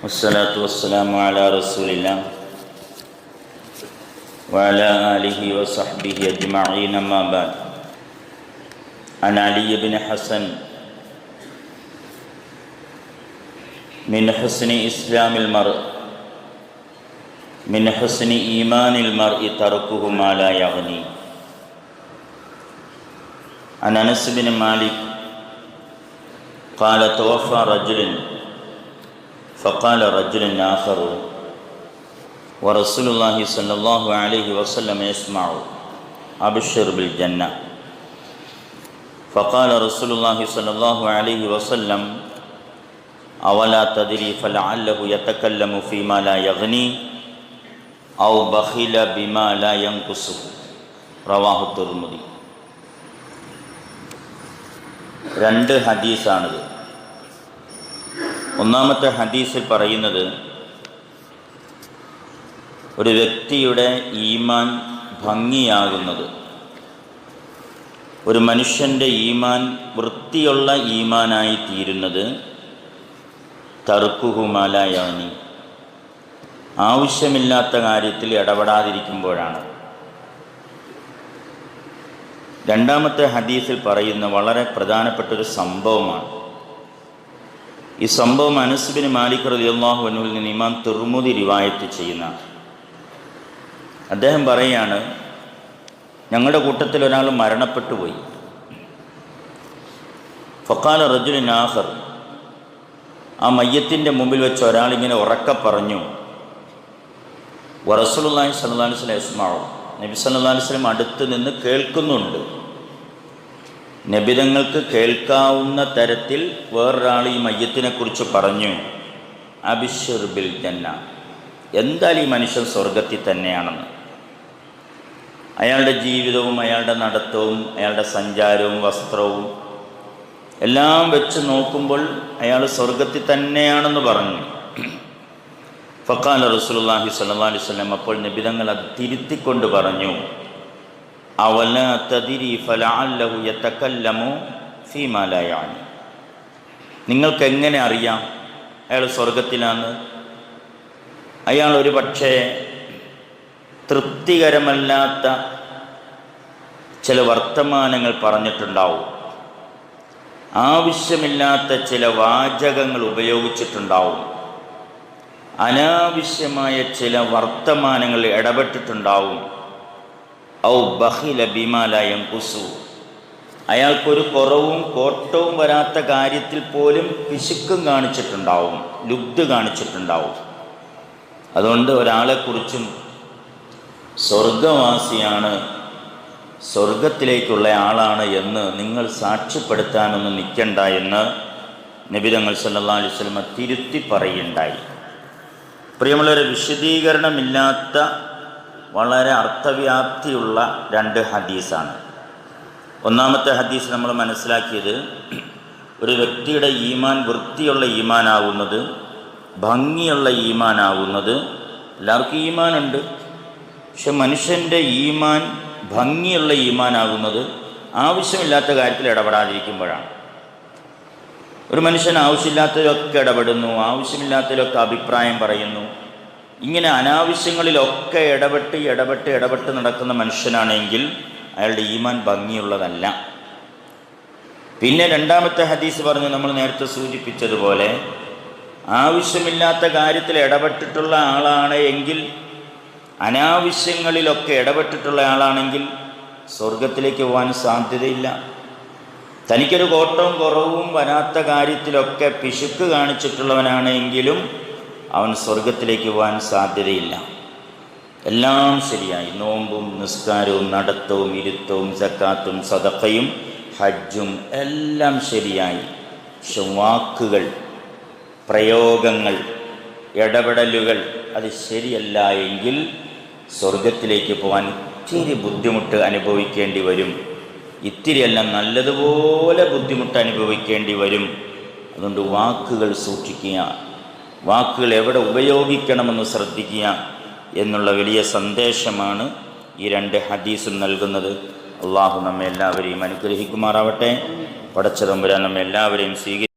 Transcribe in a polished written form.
والصلاة والسلام على رسول الله وعلى آله وصحبه أجمعين أما بعد. عن علي بن حسن من حسن إسلام المرء من حسن إيمان المرء تركه ما لا يغني. عن أنس بن مالك قال توفى رجل فقال رجل آخر ورسول الله صلى الله عليه وسلم يسمع أبشر بالجنة. فقال رسول الله صلى الله عليه وسلم أولا تدري فلعله يتكلم فيما لا يغني أو بخل بما لا ينقص. رواه الترمذي. രണ്ട് ഹദീസാണിത്. ഒന്നാമത്തെ ഹദീസിൽ പറയുന്നത് ഒരു വ്യക്തിയുടെ ഈമാൻ ഭംഗിയാകുന്നത്, ഒരു മനുഷ്യൻ്റെ ഈമാൻ വൃത്തിയുള്ള ഈമാനായി തീരുന്നത് തർക്കുഹു മാ ലാ യഗ്നി, ആവശ്യമില്ലാത്ത കാര്യത്തിൽ ഇടപെടാതിരിക്കുമ്പോഴാണ്. രണ്ടാമത്തെ ഹദീസിൽ പറയുന്ന വളരെ പ്രധാനപ്പെട്ടൊരു സംഭവമാണ്. ഈ സംഭവം അനസ് ബിൻ മാലിക് റളിയല്ലാഹു അൻഹുവിൽ നിന്ന് ഇമാം തിർമുദി റിവായത്ത് ചെയ്യുന്ന. അദ്ദേഹം പറയാണ്, ഞങ്ങളുടെ കൂട്ടത്തിൽ ഒരാൾ മരണപ്പെട്ടു പോയി. ഫഖാല റജുലുൻ ആഖർ, ആ മയ്യത്തിൻ്റെ മുമ്പിൽ വെച്ച് ഒരാളിങ്ങനെ ഉറക്കെ പറഞ്ഞു, വറസൂലുള്ളാഹി സ്വല്ലല്ലാഹു അലൈഹി വസല്ലം യസ്മഉ, നബി സല്ലല്ലാഹു അലൈഹി വസല്ലം അടുത്ത് നിന്ന് കേൾക്കുന്നുണ്ട്. നബിതങ്ങൾക്ക് കേൾക്കാവുന്ന തരത്തിൽ വേറൊരാൾ ഈ മയ്യത്തിനെ കുറിച്ച് പറഞ്ഞു, അബിശ്ശിർ ബിൽ ജന്ന, എന്തായാലും ഈ മനുഷ്യൻ സ്വർഗത്തിൽ തന്നെയാണെന്ന്. അയാളുടെ ജീവിതവും അയാളുടെ നടത്തവും അയാളുടെ സഞ്ചാരവും വസ്ത്രവും എല്ലാം വെച്ച് നോക്കുമ്പോൾ അയാൾ സ്വർഗത്തിൽ തന്നെയാണെന്ന് പറഞ്ഞു. ഫഖാല റസൂലുള്ളാഹി സ്വല്ലല്ലാഹു അലൈഹി വസല്ലം, അപ്പോൾ നബിതങ്ങൾ അത് തിരുത്തിക്കൊണ്ട് പറഞ്ഞു, അവലാ തദ്രി ഫലഅല്ലഹു യതകല്ലമു ഫീമാ ലാ യഅനി, നിങ്ങൾക്ക് എങ്ങനെ അറിയാം അയാൾ സ്വർഗത്തിലാന്ന്? അയാൾ ഒരു പക്ഷേ തൃപ്തികരമല്ലാത്ത ചില വർത്തമാനങ്ങൾ പറഞ്ഞിട്ടുണ്ടാവും, ആവശ്യമില്ലാത്ത ചില വാചകങ്ങൾ ഉപയോഗിച്ചിട്ടുണ്ടാവും, അനാവശ്യമായ ചില വർത്തമാനങ്ങൾ ഇടപെട്ടിട്ടുണ്ടാവും. ഔ ബഖില ബിമാ ലാ യൻഖുസു, അയാൾക്കൊരു കുറവും കോട്ടവും വരാത്ത കാര്യത്തിൽ പോലും പിശുക്കും കാണിച്ചിട്ടുണ്ടാവും, ലുബ്ധ കാണിച്ചിട്ടുണ്ടാവും. അതുകൊണ്ട് ഒരാളെക്കുറിച്ചും സ്വർഗവാസിയാണ്, സ്വർഗത്തിലേക്കുള്ള ആളാണ് എന്ന് നിങ്ങൾ സാക്ഷ്യപ്പെടുത്താനൊന്നും നിൽക്കണ്ട എന്ന് നബി തങ്ങൾ സല്ലല്ലാഹു അലൈഹി വസല്ലം തിരുത്തി പറയുണ്ടായി. പ്രിയമുള്ളവരെ, വിശദീകരണമില്ലാത്ത വളരെ അർത്ഥവ്യാപ്തിയുള്ള രണ്ട് ഹദീസാണ്. ഒന്നാമത്തെ ഹദീസ് നമ്മൾ മനസ്സിലാക്കിയത്, ഒരു വ്യക്തിയുടെ ഈമാൻ വൃത്തിയുള്ള ഈമാനാവുന്നത്, ഭംഗിയുള്ള ഈമാനാവുന്നത്, എല്ലാവർക്കും ഈമാനുണ്ട്, പക്ഷെ മനുഷ്യൻ്റെ ഈമാൻ ഭംഗിയുള്ള ഈമാനാകുന്നത് ആവശ്യമില്ലാത്ത കാര്യത്തിൽ ഇടപെടാതിരിക്കുമ്പോഴാണ്. ഒരു മനുഷ്യൻ ആവശ്യമില്ലാത്തതിലൊക്കെ ഇടപെടുന്നു, ആവശ്യമില്ലാത്തതിലൊക്കെ അഭിപ്രായം പറയുന്നു, ഇങ്ങനെ അനാവശ്യങ്ങളിലൊക്കെ ഇടപെട്ട് നടക്കുന്ന മനുഷ്യനാണെങ്കിൽ അയാളുടെ ഈമാൻ ഭംഗിയുള്ളതല്ല. പിന്നെ രണ്ടാമത്തെ ഹദീസ് പറഞ്ഞു, നമ്മൾ നേരത്തെ സൂചിപ്പിച്ചതുപോലെ ആവശ്യമില്ലാത്ത കാര്യത്തിൽ ഇടപെട്ടിട്ടുള്ള ആളാണ് എങ്കിൽ, അനാവശ്യങ്ങളിലൊക്കെ ഇടപെട്ടിട്ടുള്ള ആളാണെങ്കിൽ സ്വർഗത്തിലേക്ക് പോകാൻ സാധ്യതയില്ല. തനിക്കൊരു കോട്ടവും കുറവും വരാത്ത കാര്യത്തിലൊക്കെ പിശുക്ക് കാണിച്ചിട്ടുള്ളവനാണ് എങ്കിലും അവൻ സ്വർഗത്തിലേക്ക് പോകാൻ സാധ്യതയില്ല. എല്ലാം ശരിയായി, നോമ്പും നിസ്കാരവും നടത്തവും ഇരുത്തവും സക്കാത്തും സദഖയും ഹജ്ജും എല്ലാം ശരിയായി, പക്ഷെ വാക്കുകൾ, പ്രയോഗങ്ങൾ, ഇടപെടലുകൾ അത് ശരിയല്ല എങ്കിൽ സ്വർഗത്തിലേക്ക് പോകാൻ ഇത്തിരി ബുദ്ധിമുട്ട് അനുഭവിക്കേണ്ടി വരും. ഇത്തിരിയല്ല, നല്ലതുപോലെ ബുദ്ധിമുട്ട് അനുഭവിക്കേണ്ടി വരും. അതുകൊണ്ട് വാക്കുകൾ സൂക്ഷിക്കുക, വാക്കുകൾ എവിടെ ഉപയോഗിക്കണമെന്ന് ശ്രദ്ധിക്കുക എന്നുള്ള വലിയ സന്ദേശമാണ് ഈ രണ്ട് ഹദീസും നൽകുന്നത്. അള്ളാഹു നമ്മെ എല്ലാവരെയും അനുഗ്രഹിക്കുമാറാവട്ടെ. പടച്ച തമ്പുരാൻ നമ്മെ എല്ലാവരെയും സ്വീകരിക്കും.